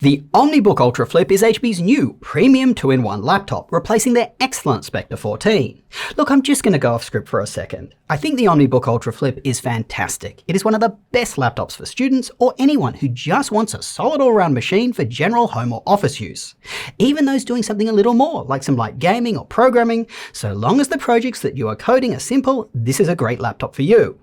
The OmniBook Ultra Flip is HP's new premium 2-in-1 laptop, replacing their excellent Spectre 14. Look, I'm just going to go off script for a second. I think the OmniBook Ultra Flip is fantastic. It is one of the best laptops for students or anyone who just wants a solid all-round machine for general home or office use. Even those doing something a little more, like some light gaming or programming, so long as the projects that you are coding are simple, this is a great laptop for you.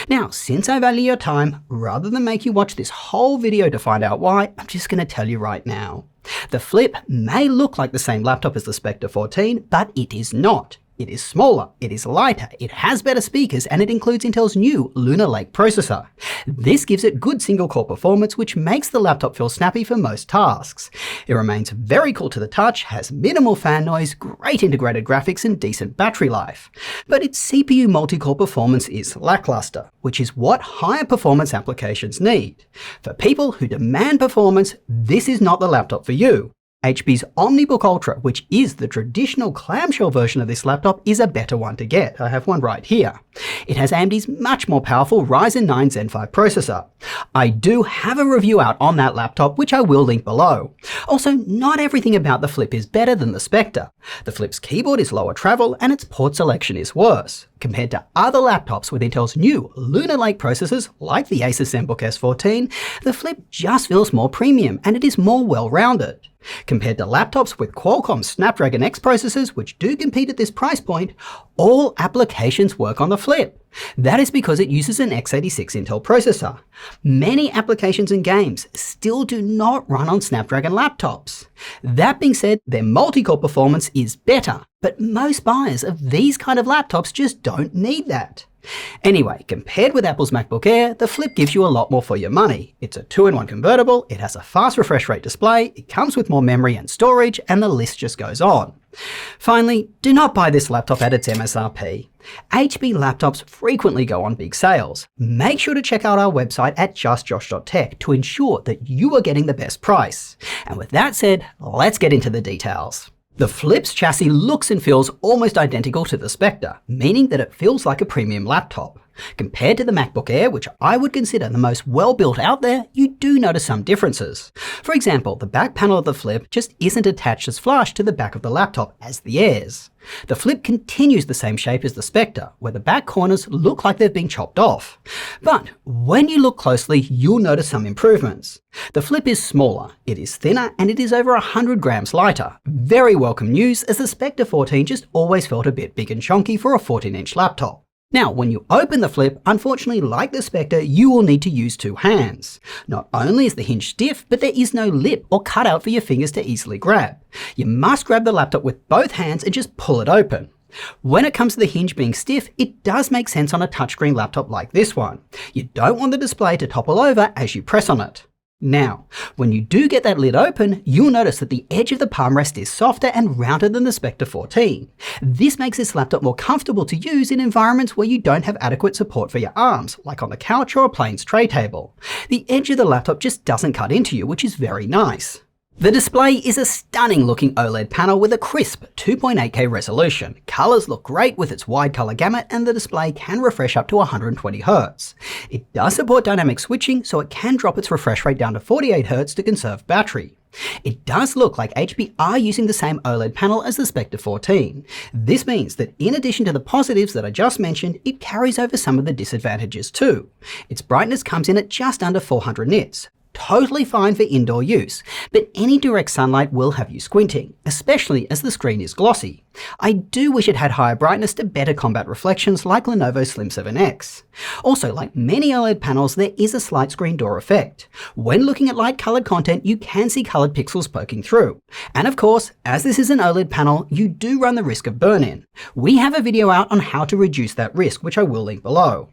Now, since I value your time, rather than make you watch this whole video to find out why, I'm just going to tell you right now. The Flip may look like the same laptop as the Spectre 14, but it is not. It is smaller, it is lighter, it has better speakers, and it includes Intel's new Lunar Lake processor. This gives it good single-core performance, which makes the laptop feel snappy for most tasks. It remains very cool to the touch, has minimal fan noise, great integrated graphics, and decent battery life. But its CPU multi-core performance is lackluster, which is what higher performance applications need. For people who demand performance, this is not the laptop for you. HP's OmniBook Ultra, which is the traditional clamshell version of this laptop, is a better one to get. I have one right here. It has AMD's much more powerful Ryzen 9 Zen 5 processor. I do have a review out on that laptop, which I will link below. Also, not everything about the Flip is better than the Spectre. The Flip's keyboard is lower travel and its port selection is worse. Compared to other laptops with Intel's new Lunar Lake processors, like the Asus ZenBook S14, the Flip just feels more premium and it is more well-rounded. Compared to laptops with Qualcomm Snapdragon X processors, which do compete at this price point, all applications work on the Flip. That is because it uses an x86 Intel processor. Many applications and games still do not run on Snapdragon laptops. That being said, their multi-core performance is better, but most buyers of these kind of laptops just don't need that. Anyway, compared with Apple's MacBook Air, the Flip gives you a lot more for your money. It's a 2-in-1 convertible, it has a fast refresh rate display, it comes with more memory and storage, and the list just goes on. Finally, do not buy this laptop at its MSRP. HP laptops frequently go on big sales. Make sure to check out our website at justjosh.tech to ensure that you are getting the best price. And with that said, let's get into the details. The Flip's chassis looks and feels almost identical to the Spectre, meaning that it feels like a premium laptop. Compared to the MacBook Air, which I would consider the most well-built out there, you do notice some differences. For example, the back panel of the Flip just isn't attached as flush to the back of the laptop as the Air's. The Flip continues the same shape as the Spectre, where the back corners look like they've been chopped off. But when you look closely, you'll notice some improvements. The Flip is smaller, it is thinner, and it is over 100 grams lighter. Very welcome news, as the Spectre 14 just always felt a bit big and chunky for a 14-inch laptop. Now, when you open the Flip, unfortunately, like the Spectre, you will need to use two hands. Not only is the hinge stiff, but there is no lip or cutout for your fingers to easily grab. You must grab the laptop with both hands and just pull it open. When it comes to the hinge being stiff, it does make sense on a touchscreen laptop like this one. You don't want the display to topple over as you press on it. Now, when you do get that lid open, you'll notice that the edge of the palm rest is softer and rounder than the Spectre 14. This makes this laptop more comfortable to use in environments where you don't have adequate support for your arms, like on the couch or a plain tray table. The edge of the laptop just doesn't cut into you, which is very nice. The display is a stunning looking OLED panel with a crisp 2.8K resolution. Colors look great with its wide color gamut, and the display can refresh up to 120Hz. It does support dynamic switching, so it can drop its refresh rate down to 48Hz to conserve battery. It does look like HP are using the same OLED panel as the Spectre 14. This means that in addition to the positives that I just mentioned, it carries over some of the disadvantages too. Its brightness comes in at just under 400 nits. Totally fine for indoor use, but any direct sunlight will have you squinting, especially as the screen is glossy. I do wish it had higher brightness to better combat reflections like Lenovo's Slim 7X. Also, like many OLED panels, there is a slight screen door effect. When looking at light-colored content, you can see colored pixels poking through. And of course, as this is an OLED panel, you do run the risk of burn-in. We have a video out on how to reduce that risk, which I will link below.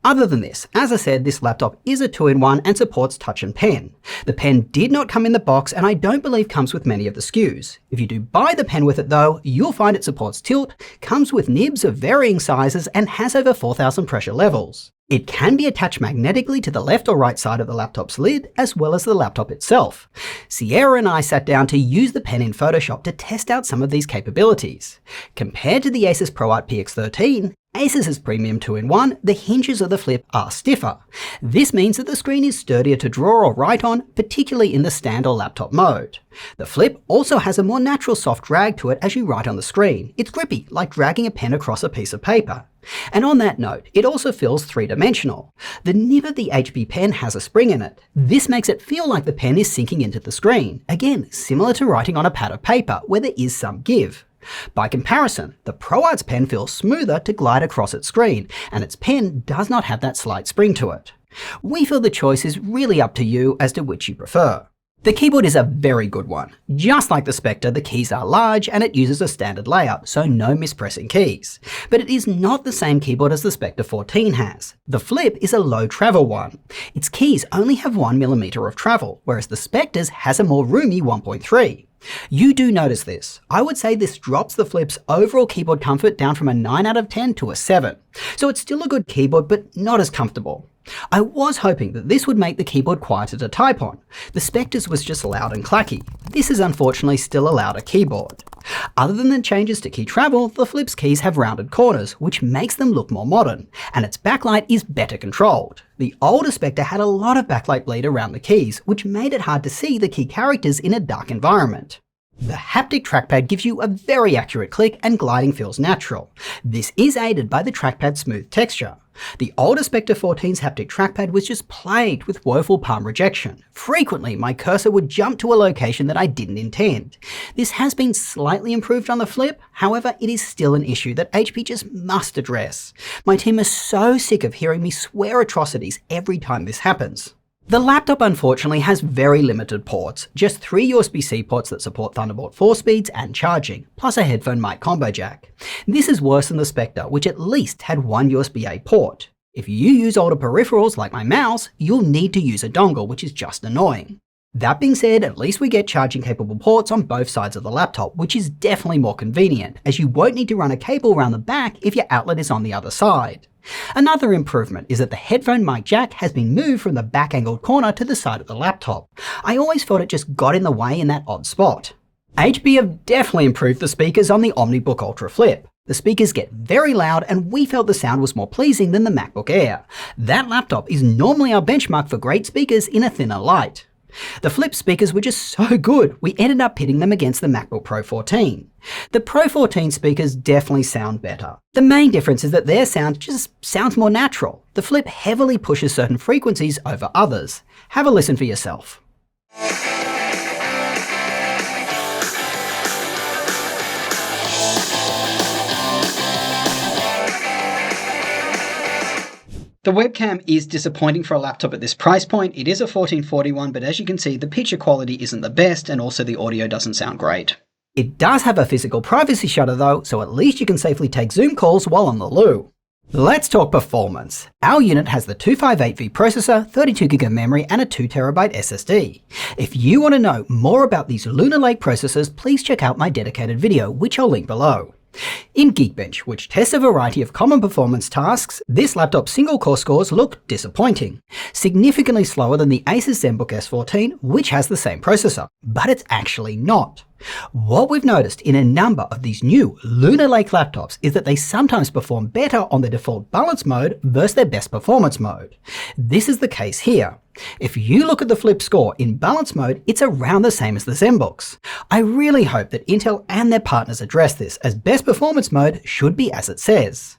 Other than this, as I said, this laptop is a 2-in-1 and supports touch and pen. The pen did not come in the box and I don't believe comes with many of the SKUs. If you do buy the pen with it though, you'll find it supports tilt, comes with nibs of varying sizes and has over 4,000 pressure levels. It can be attached magnetically to the left or right side of the laptop's lid, as well as the laptop itself. Sierra and I sat down to use the pen in Photoshop to test out some of these capabilities. Compared to the Asus ProArt PX13, Asus's Premium 2-in-1, the hinges of the Flip are stiffer. This means that the screen is sturdier to draw or write on, particularly in the stand or laptop mode. The Flip also has a more natural soft drag to it as you write on the screen. It's grippy, like dragging a pen across a piece of paper. And on that note, it also feels three-dimensional. The nib of the HP pen has a spring in it. This makes it feel like the pen is sinking into the screen. Again, similar to writing on a pad of paper, where there is some give. By comparison, the ProArt's pen feels smoother to glide across its screen, and its pen does not have that slight spring to it. We feel the choice is really up to you as to which you prefer. The keyboard is a very good one. Just like the Spectre, the keys are large and it uses a standard layout, so no mispressing keys. But it is not the same keyboard as the Spectre 14 has. The Flip is a low travel one. Its keys only have 1mm of travel, whereas the Spectre's has a more roomy 1.3. You do notice this. I would say this drops the Flip's overall keyboard comfort down from a 9 out of 10 to a 7. So it's still a good keyboard, but not as comfortable. I was hoping that this would make the keyboard quieter to type on. The Spectre's was just loud and clacky. This is unfortunately still a louder keyboard. Other than the changes to key travel, the Flip's keys have rounded corners, which makes them look more modern, and its backlight is better controlled. The older Spectre had a lot of backlight bleed around the keys, which made it hard to see the key characters in a dark environment. The haptic trackpad gives you a very accurate click and gliding feels natural. This is aided by the trackpad's smooth texture. The older Spectre 14's haptic trackpad was just plagued with woeful palm rejection. Frequently, my cursor would jump to a location that I didn't intend. This has been slightly improved on the Flip, however, it is still an issue that HP just must address. My team is so sick of hearing me swear atrocities every time this happens. The laptop unfortunately has very limited ports, just 3 USB-C ports that support Thunderbolt 4 speeds and charging, plus a headphone mic combo jack. This is worse than the Spectre, which at least had 1 USB-A port. If you use older peripherals like my mouse, you'll need to use a dongle, which is just annoying. That being said, at least we get charging capable ports on both sides of the laptop, which is definitely more convenient, as you won't need to run a cable around the back if your outlet is on the other side. Another improvement is that the headphone mic jack has been moved from the back angled corner to the side of the laptop. I always thought it just got in the way in that odd spot. HP have definitely improved the speakers on the OmniBook Ultra Flip. The speakers get very loud and we felt the sound was more pleasing than the MacBook Air. That laptop is normally our benchmark for great speakers in a thinner light. The Flip speakers were just so good, we ended up pitting them against the MacBook Pro 14. The Pro 14 speakers definitely sound better. The main difference is that their sound just sounds more natural. The Flip heavily pushes certain frequencies over others. Have a listen for yourself. The webcam is disappointing for a laptop at this price point. It is a 1441, but as you can see, the picture quality isn't the best and also the audio doesn't sound great. It does have a physical privacy shutter though, so at least you can safely take Zoom calls while on the loo. Let's talk performance. Our unit has the 258V processor, 32GB of memory and a 2TB SSD. If you want to know more about these Lunar Lake processors, please check out my dedicated video, which I'll link below. In Geekbench, which tests a variety of common performance tasks, this laptop's single-core scores look disappointing. Significantly slower than the Asus ZenBook S14, which has the same processor. But it's actually not. What we've noticed in a number of these new Lunar Lake laptops is that they sometimes perform better on the default balance mode versus their best performance mode. This is the case here. If you look at the Flip score in balance mode, it's around the same as the ZenBooks. I really hope that Intel and their partners address this, as best performance mode should be as it says.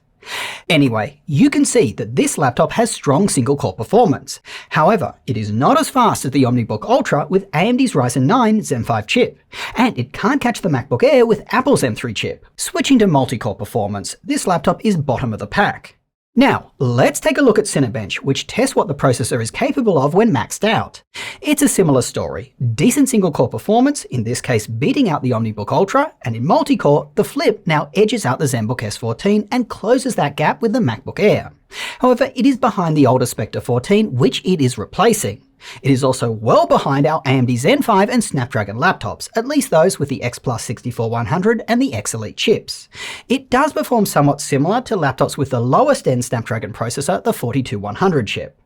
Anyway, you can see that this laptop has strong single-core performance. However, it is not as fast as the OmniBook Ultra with AMD's Ryzen 9 Zen 5 chip, and it can't catch the MacBook Air with Apple's M3 chip. Switching to multi-core performance, this laptop is bottom of the pack. Now, let's take a look at Cinebench, which tests what the processor is capable of when maxed out. It's a similar story. Decent single-core performance, in this case beating out the OmniBook Ultra, and in multi-core, the Flip now edges out the ZenBook S14 and closes that gap with the MacBook Air. However, it is behind the older Spectre 14, which it is replacing. It is also well behind our AMD Zen 5 and Snapdragon laptops, at least those with the X Plus 64100 and the X Elite chips. It does perform somewhat similar to laptops with the lowest end Snapdragon processor, the 42100 chip.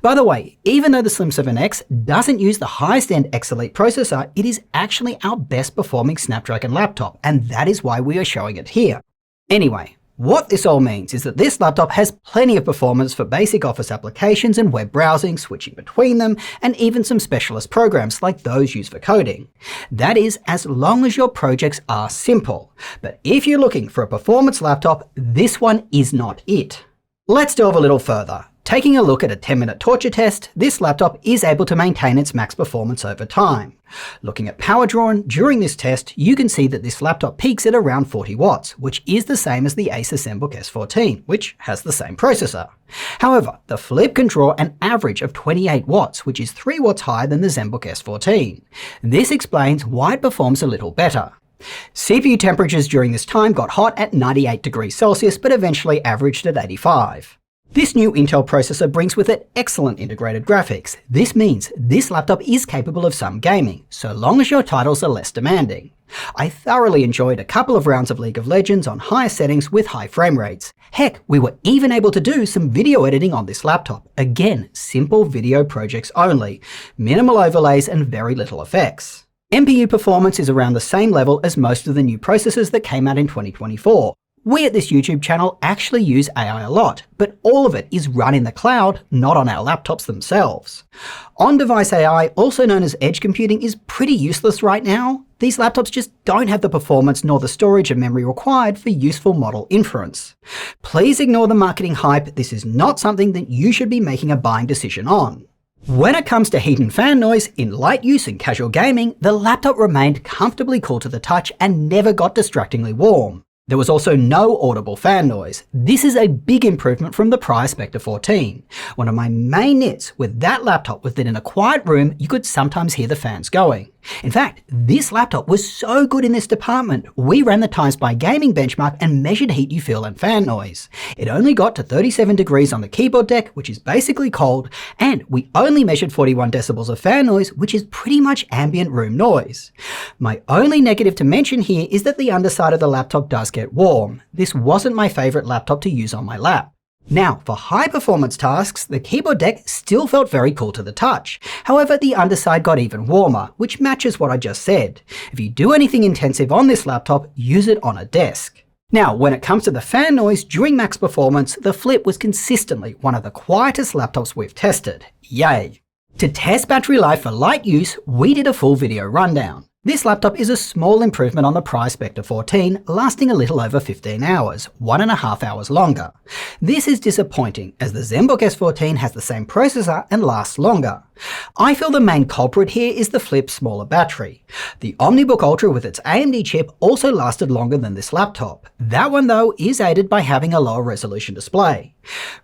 By the way, even though the Slim 7X doesn't use the highest end X Elite processor, it is actually our best performing Snapdragon laptop, and that is why we are showing it here. Anyway, what this all means is that this laptop has plenty of performance for basic office applications and web browsing, switching between them, and even some specialist programs like those used for coding. That is, as long as your projects are simple. But if you're looking for a performance laptop, this one is not it. Let's delve a little further. Taking a look at a 10-minute torture test, this laptop is able to maintain its max performance over time. Looking at power drawn during this test, you can see that this laptop peaks at around 40 watts, which is the same as the Asus ZenBook S14, which has the same processor. However, the Flip can draw an average of 28 watts, which is 3 watts higher than the ZenBook S14. This explains why it performs a little better. CPU temperatures during this time got hot at 98 degrees Celsius, but eventually averaged at 85. This new Intel processor brings with it excellent integrated graphics. This means this laptop is capable of some gaming, so long as your titles are less demanding. I thoroughly enjoyed a couple of rounds of League of Legends on higher settings with high frame rates. Heck, we were even able to do some video editing on this laptop. Again, simple video projects only, minimal overlays and very little effects. NPU performance is around the same level as most of the new processors that came out in 2024. We at this YouTube channel actually use AI a lot, but all of it is run in the cloud, not on our laptops themselves. On-device AI, also known as edge computing, is pretty useless right now. These laptops just don't have the performance nor the storage and memory required for useful model inference. Please ignore the marketing hype. This is not something that you should be making a buying decision on. When it comes to heat and fan noise, in light use and casual gaming, the laptop remained comfortably cool to the touch and never got distractingly warm. There was also no audible fan noise. This is a big improvement from the prior Spectre 14. One of my main nits with that laptop was that in a quiet room, you could sometimes hear the fans going. In fact, this laptop was so good in this department, we ran the Times by Gaming benchmark and measured heat you feel and fan noise. It only got to 37 degrees on the keyboard deck, which is basically cold, and we only measured 41 decibels of fan noise, which is pretty much ambient room noise. My only negative to mention here is that the underside of the laptop does get warm. This wasn't my favorite laptop to use on my lap. Now, for high-performance tasks, the keyboard deck still felt very cool to the touch. However, the underside got even warmer, which matches what I just said. If you do anything intensive on this laptop, use it on a desk. Now, when it comes to the fan noise during max performance, the Flip was consistently one of the quietest laptops we've tested. Yay! To test battery life for light use, we did a full video rundown. This laptop is a small improvement on the prior Spectre 14, lasting a little over 15 hours, 1.5 hours longer. This is disappointing, as the ZenBook S14 has the same processor and lasts longer. I feel the main culprit here is the Flip's smaller battery. The OmniBook Ultra with its AMD chip also lasted longer than this laptop. That one though is aided by having a lower resolution display.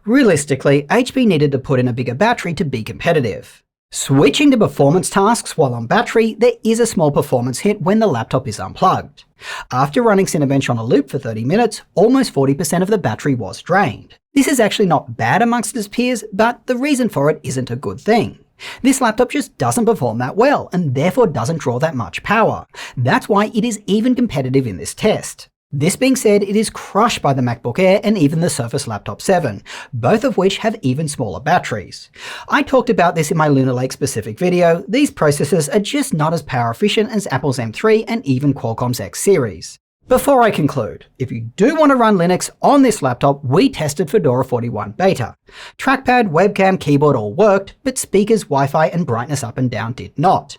Realistically, HP needed to put in a bigger battery to be competitive. Switching to performance tasks while on battery, there is a small performance hit when the laptop is unplugged. After running Cinebench on a loop for 30 minutes, almost 40% of the battery was drained. This is actually not bad amongst its peers, but the reason for it isn't a good thing. This laptop just doesn't perform that well and therefore doesn't draw that much power. That's why it is even competitive in this test. This being said, it is crushed by the MacBook Air and even the Surface Laptop 7, both of which have even smaller batteries. I talked about this in my Lunar Lake specific video. These processors are just not as power efficient as Apple's M3 and even Qualcomm's X series. Before I conclude, if you do want to run Linux on this laptop, we tested Fedora 41 Beta. Trackpad, webcam, keyboard all worked, but speakers, Wi-Fi and brightness up and down did not.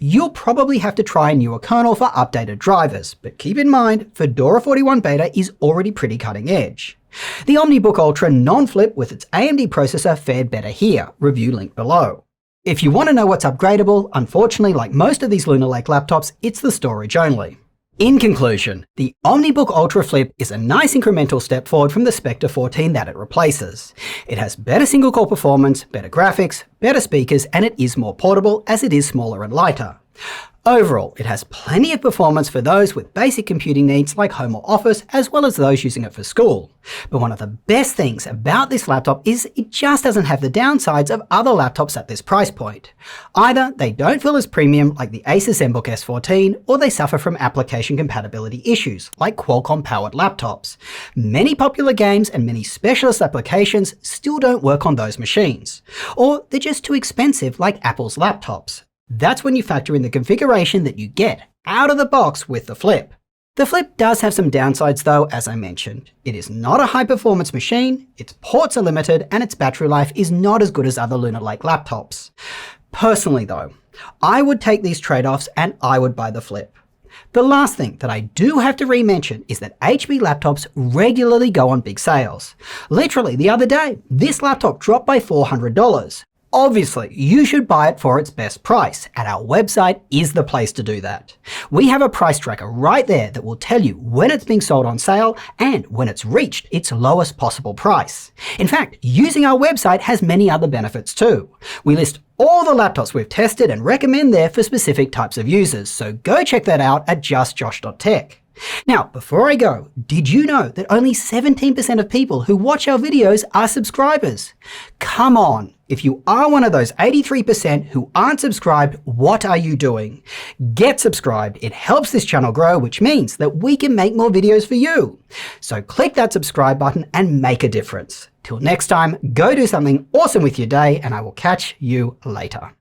You'll probably have to try a newer kernel for updated drivers, but keep in mind, Fedora 41 Beta is already pretty cutting edge. The OmniBook Ultra non-flip with its AMD processor fared better here, review link below. If you want to know what's upgradable, unfortunately like most of these Lunar Lake laptops, it's the storage only. In conclusion, the OmniBook Ultra Flip is a nice incremental step forward from the Spectre 14 that it replaces. It has better single-core performance, better graphics, better speakers, and it is more portable as it is smaller and lighter. Overall, it has plenty of performance for those with basic computing needs like home or office, as well as those using it for school. But one of the best things about this laptop is it just doesn't have the downsides of other laptops at this price point. Either they don't feel as premium like the Asus ZenBook S14, or they suffer from application compatibility issues like Qualcomm-powered laptops. Many popular games and many specialist applications still don't work on those machines. Or they're just too expensive like Apple's laptops. That's when you factor in the configuration that you get out of the box with the Flip. The Flip does have some downsides though, as I mentioned. It is not a high-performance machine, its ports are limited, and its battery life is not as good as other Lunar Lake laptops. Personally though, I would take these trade-offs and I would buy the Flip. The last thing that I do have to re-mention is that HP laptops regularly go on big sales. Literally the other day, this laptop dropped by $400. Obviously, you should buy it for its best price, and our website is the place to do that. We have a price tracker right there that will tell you when it's being sold on sale and when it's reached its lowest possible price. In fact, using our website has many other benefits too. We list all the laptops we've tested and recommend there for specific types of users, so go check that out at justjosh.tech. Now, before I go, did you know that only 17% of people who watch our videos are subscribers? Come on, if you are one of those 83% who aren't subscribed, what are you doing? Get subscribed, it helps this channel grow, which means that we can make more videos for you. So click that subscribe button and make a difference. Till next time, go do something awesome with your day, and I will catch you later.